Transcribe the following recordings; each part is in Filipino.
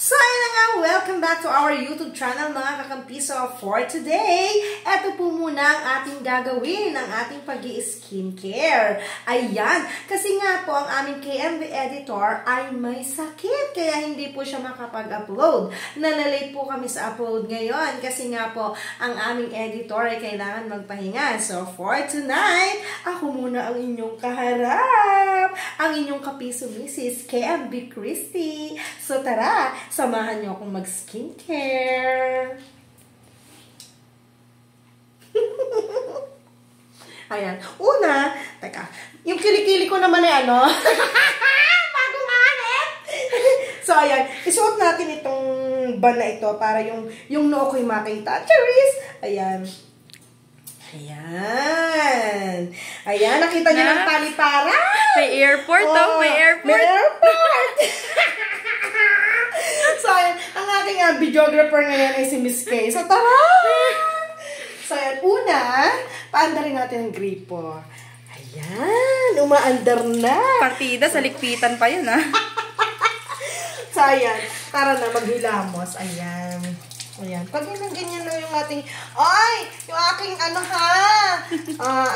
So, ayun na nga, welcome back to our YouTube channel mga kakampiso. For today, eto po muna ang ating gagawin, ang ating pag-i-skincare. Ayan, kasi nga po ang aming KMV editor ay may sakit, kaya hindi po siya makapag-upload. Nalalate po kami sa upload ngayon kasi nga po ang aming editor ay kailangan magpahinga. So, for tonight, ako muna ang inyong kaharap, ang inyong kapiso Mrs. KMV Christy. So, tara, samahan niyo akong mag-skincare. Ayan. Una, teka, yung kilikili ko naman ay ano, bagong hanip. So, ayan, isuot natin itong ban na ito para yung noo ko'y makita. Charis! Ayan. Ayan. Ayan, nakita niyo ng palipara? May airport, oh, may airport. May airport! So, ayan, ang aking videographer ngayon ay si Miss Kay. So, tara! So, ayan, una, paandarin natin ang gripo. Ayan, umaandar na. Partida, sa likpitan pa yun, ha? So, ayan, tara na, maghilamos. Ayan. Ayan, pag ganyan na yung ating, ay, yung aking ano ha.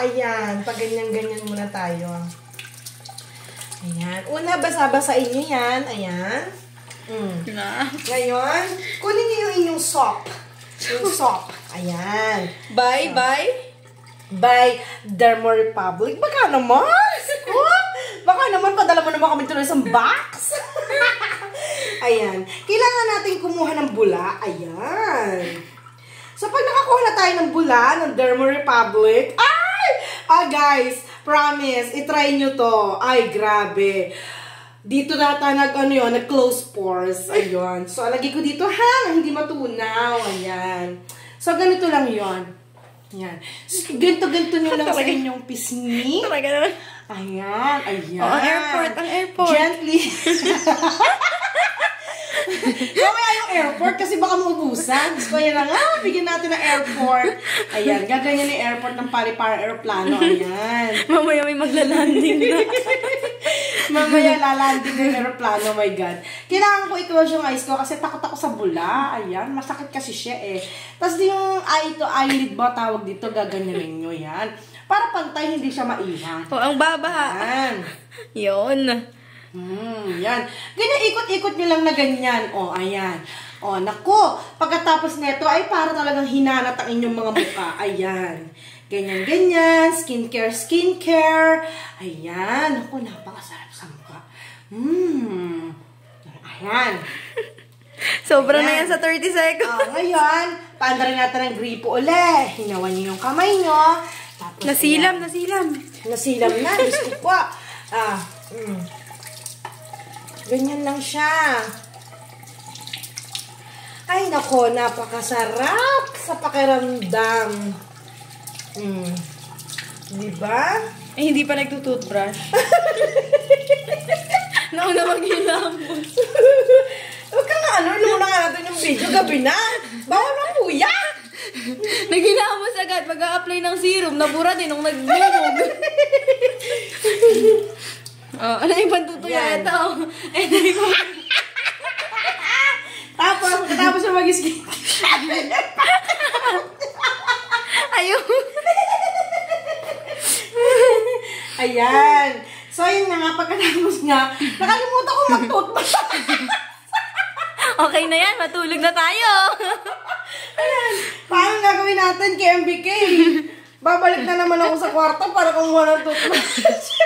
Ayan, pag ganyan muna tayo. Ayan, una, basa-basain nyo yan. Ayan. Ngayon, kunin niyo yung inyong soap. Yung soap. Ayan. By Derma Republic. Baka naman. Oh, baka naman, padala mo naman kami tuloy sa box. Ayan. Kailangan natin kumuha ng bula. Ayan. So, pag nakakuha na tayo ng bula ng Derma Republic, guys, promise, itry nyo to. Ay, grabe. Dito nata nag-close pores. Ayun. So, alagay ko dito, hindi matunaw. Ayan. So, ganito lang yon. Ayan. So, ganito nyo lang sa inyong pisngi. Ayan. Ayan. Oh, ang airport. Gently. Mamaya yung airport kasi baka maubusan. So, ayan na nga. Bigyan natin ng airport. Ayan. Gaganyan yung airport ng pari-para aeroplano. Ayan. Mamaya may maglalanding na. Mamaya lalanding ng aeroplano. Oh my God. Kailangan ko i-close yung eyes ko kasi takot ako sa bula. Ayan. Masakit kasi siya eh. Tapos yung eyelid ba tawag dito, gaganyanin nyo. Yan. Para pantay, hindi siya maiwan. Oh, ang baba. Ayan. Yun. Yan. Ganyan, ikot-ikot nyo lang na ganyan. O, ayan. O, naku. Pagkatapos nito ay para talagang hinanat ang inyong mga mukha. Ayan. Ganyan-ganyan. Skincare. Ayan. Naku, napakasarap sa mukha. Ayan. Sobra na yan sa 30 seconds. Ngayon, paandarin natin ang gripo uli. Hinawan nyo yung kamay nyo. Tapos, nasilam. Nasilam na. Diyos ko po. Ganyan lang siya. Ay, nako, napakasarap sa pakiramdam. Diba? Eh, hindi pa nagtutoothbrush. Nauna maghilamos. Huwag ka nga, lumuna nga natin yung video. Gabi na. Bawal na kuya. Naghilamos agad. Mag-a-apply ng serum. Nabura din nung nag-lumog. Ano yung pantutuya ito? Tapos yung mag-skin. Ayun. Ayan. So, yun na nga, pagkatapos nga, nakalimutan ko mag-toothbrush. Okay na yan, matulog na tayo. Ayan. Paano gagawin natin, KMBK? Babalik na naman ako sa kwarto para kumuha ng toothbrush.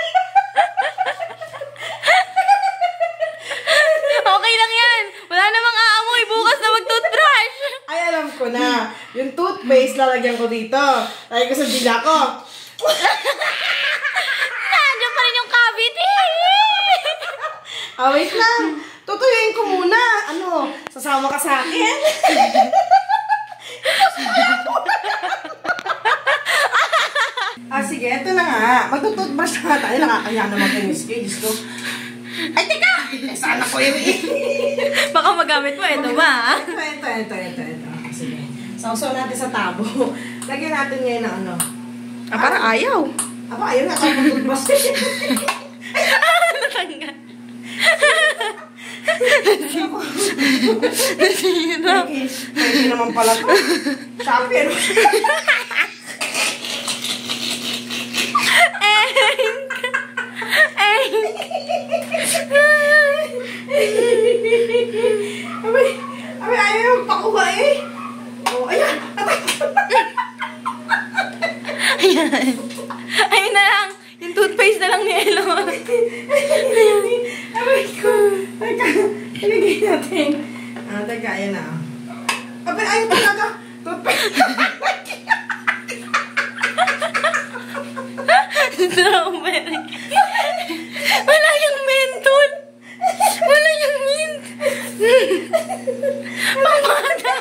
Okay lang yan. Wala namang aamoy. Bukas na mag-toothbrush. Ay, alam ko na. Yung toothpaste, lalagyan ko dito. Lagyan ko sa dila ko. Nandiyan pa rin yung cavity. Wait lang. Tutuyuin ko muna. Sasama ka sa akin? Sige, ito na nga. Magtutoothbrush na tayo. Nakakaya naman kayo, Miss Kay. Diyos ko. Ay, teka! Sana ko yun eh. Baka magamit mo. Ito ba? Ito. Sige. Sausaw natin sa tabo. Lagyan natin ngayon ng ano. Parang ayaw. Ayaw na. Ako magtutoothbrush. Natanggal. Nasira. Hindi naman pala to. Shopee, ano? Abay, ayaw magpakuha eh. Oh, ayan. Ayan. Ayun na lang. Yung toothpaste na lang ni Elon. Abay ko. Teka, ilagay natin. Teka, ayan na. Abay, ayaw talaga. Strawberry. Wala yung menthol. Wala yung mint. Pamada.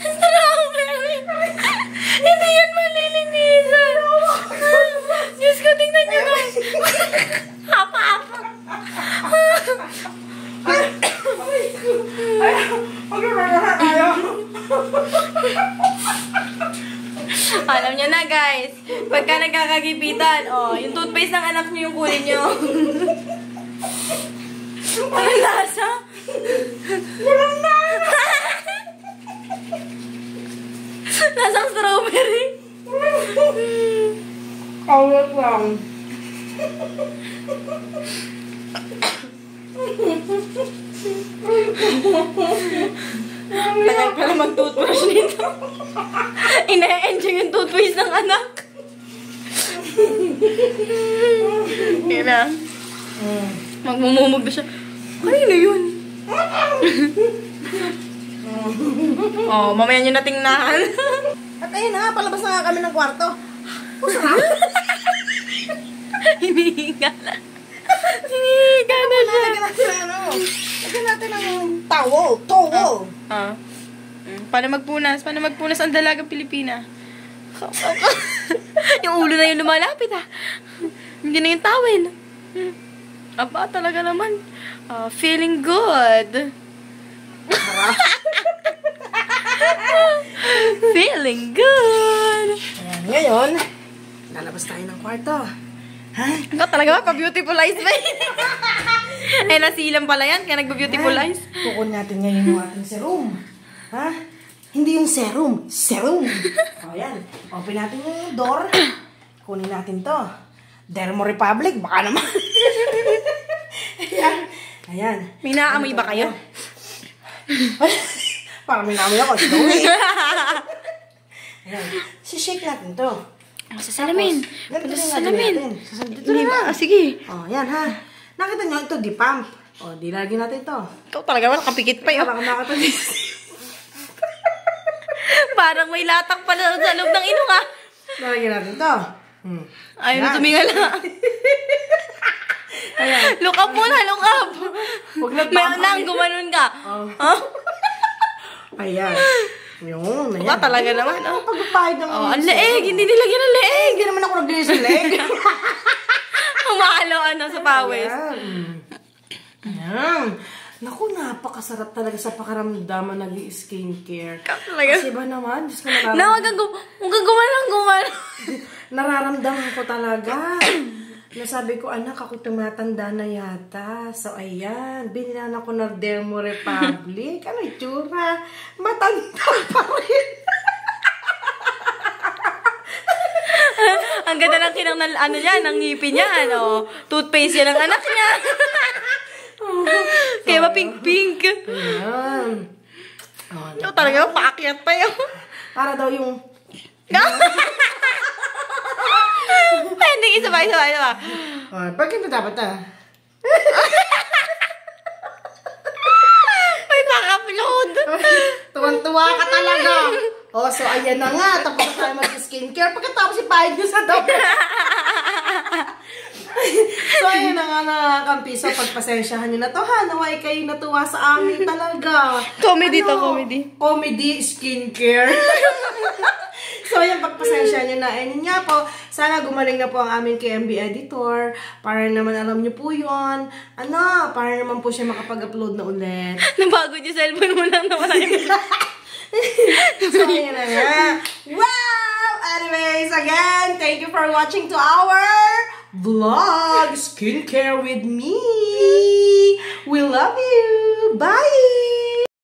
Strawberry. Hindi yan malilinisan. Diyos ko, tingnan nyo to. Hapa-hapa. Alam niyo na, guys. Pagka nagkakagipitan, yung toothpaste ng anak niyo yung kunin niyo. Ang lasa. Lasang strawberry. Kawat lang. Tagal pala mag-toothbrush nito. Ina-enjoy yung toothpaste ng anak. Kaya na. Magmumumog na siya. Kanino yun? Mamaya nyo natingnan. At ayun na, palabas na nga kami ng kwarto. Hinihinga na. Hinihinga na siya. Lagyan natin ng towel. Paano magpunas? Paano magpunas ang dalagang Pilipina? Yung ulo na yung lumalapit, Hindi na yung towel. Aba, talaga naman. Feeling good. Feeling good. Ayan, ngayon, lalabas tayo ng kwarto. Ha? Ikaw talaga ba? Pa-beautifulize ba? Nasilang pala yan. Kaya nagpa-beautifulize. Kukun natin ngayon yung ating serum. Ha? Hindi yung serum. Serum. Ayan. Open natin yung door. Kunin natin to. Dermo Republic. Baka naman. Ayan. Ayan. May naamoy ba kayo? Parang may naamoy ako. Ayan. Shake natin to. Sa salamin. Ganito Sa din salamin. natin. Dito na. Sige. Yan ha. Nakita nyo ito, di pump. Di lagi natin to. Ikaw talaga wala kapikit pa yun. Parang nakatalis. Parang may latak pala sa loob ng ilong Lagyan natin to. Ayaw na tumingala. Look up muna, look up. May nang gumanon ka. Ayan. Yun, ayan. Ba talaga naman. Pagpapahid ng ang leeg. Hindi nilagyan ng leeg. Hindi naman ako naglinis ng leg. Humalo sa pawis. Ayan. Naku, napakasarap talaga sa pakaramdaman nag-skincare. Talaga. Kasi ba naman, Diyos ko Huwag kang gumanon. Nararamdaman ko talaga. Nasabi ko, anak, ako tumatanda na yata. So, ayan. Binilan ako ng Dermo Republic. Ano itsura? Matanda pa rin. Ang ganda lang kinang ng ngipin niya. Toothpaste yan ng anak niya. Kaya ba pink-pink? Ayan. Talaga, paakyat pa yun. Para daw yung... Hindi, isa ba? Pagkita dapat May paka-upload. Tuwan-tuwa ka talaga. So ayan na nga. Tapos na tayo mag-skincare. Pagkatapos ipahid nyo sa double. So ayan na nga nakakampi. So pagpasensyahan nyo na to Naway kayo natuwa sa amin talaga. Comedy to, comedy. Comedy skincare. So, yung pagpasensya nyo na. And nga po, sana gumaling na po ang aming KMB editor. Para naman alam nyo po yun. Para naman po siya makapag-upload na ulit. Nabago yung cellphone mo lang na wala yung... So, yun na nga. Wow! Anyways, again, thank you for watching to our vlog, skincare with me. We love you. Bye!